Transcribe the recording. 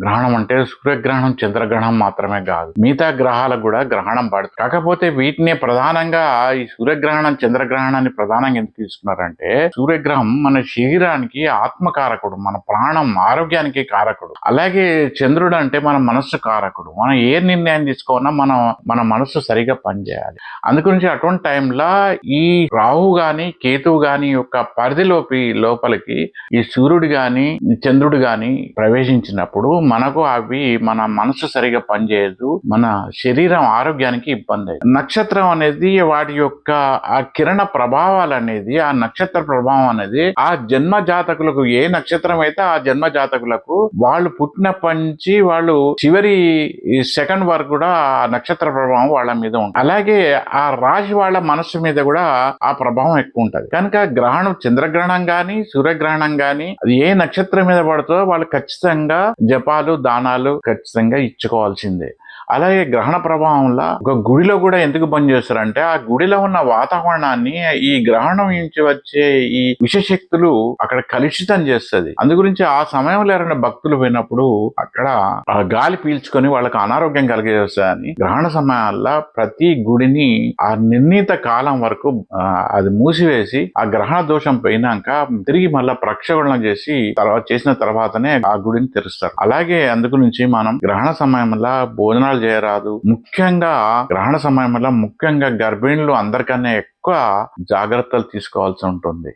గ్రహణం అంటే సూర్యగ్రహణం, చంద్రగ్రహణం మాత్రమే కాదు, మిగతా గ్రహాలకు కూడా గ్రహణం పడుతుంది. కాకపోతే వీటిని ప్రధానంగా ఈ సూర్యగ్రహణం, చంద్రగ్రహణాన్ని ప్రధానంగా ఎందుకు తీసుకున్నారంటే, సూర్యగ్రహం మన శరీరానికి ఆత్మకారకుడు, మన ప్రాణం ఆరోగ్యానికి కారకుడు. అలాగే చంద్రుడు అంటే మన మనస్సు కారకుడు. మనం ఏ నిర్ణయం తీసుకోవాలన్నా మన మనస్సు సరిగా పనిచేయాలి. అందుగురించి అటువంటి టైంలో ఈ రాహు గాని కేతువు గాని యొక్క లోపలికి ఈ సూర్యుడు గాని చంద్రుడు గాని ప్రవేశించినప్పుడు మనకు అవి మన మనసు సరిగా పనిచేయదు, మన శరీరం ఆరోగ్యానికి ఇబ్బంది. నక్షత్రం అనేది వాటి యొక్క ఆ కిరణ ప్రభావాలు అనేది, ఆ నక్షత్ర ప్రభావం అనేది ఆ జన్మ జాతకులకు, ఏ నక్షత్రం అయితే ఆ జన్మ జాతకులకు వాళ్ళు పుట్టినప్పటి నుంచి వాళ్ళు చివరి సెకండ్ వరకు కూడా ఆ నక్షత్ర ప్రభావం వాళ్ళ మీద ఉంటుంది. అలాగే ఆ రాశి వాళ్ళ మనస్సు మీద కూడా ఆ ప్రభావం ఎక్కువ ఉంటది. కనుక గ్రహణం, చంద్రగ్రహణం గాని సూర్యగ్రహణం గాని అది ఏ నక్షత్రం మీద పడుతుందో వాళ్ళు ఖచ్చితంగా జపాలు, దానాలు ఖచ్చితంగా ఇచ్చుకోవాల్సిందే. అలాగే గ్రహణ ప్రభావంలో ఒక గుడిలో కూడా ఎందుకు బంద్ చేస్తారంటే, ఆ గుడిలో ఉన్న వాతావరణాన్ని ఈ గ్రహణం నుంచి వచ్చే ఈ విషశక్తులు అక్కడ కలుషితం చేస్తుంది. అందుగురించి ఆ సమయంలో ఎవరైనా భక్తులు పోయినప్పుడు అక్కడ ఆ గాలి పీల్చుకొని వాళ్ళకి అనారోగ్యం కలిగేస్తాయని గ్రహణ సమయాల్లో ప్రతి గుడిని ఆ నిర్ణీత కాలం వరకు అది మూసివేసి, ఆ గ్రహణ దోషం పోయినాక తిరిగి మళ్ళా ప్రక్షాళన చేసిన తర్వాతనే ఆ గుడిని తెరుస్తారు. అలాగే అందుగురించి మనం గ్రహణ సమయంలో భోజనాలు చేయరాదు. ముఖ్యంగా గ్రహణ సమయంలో ముఖ్యంగా గర్భిణులు అందరికన్నా ఎక్కువ జాగ్రత్తలు తీసుకోవాల్సి ఉంటుంది.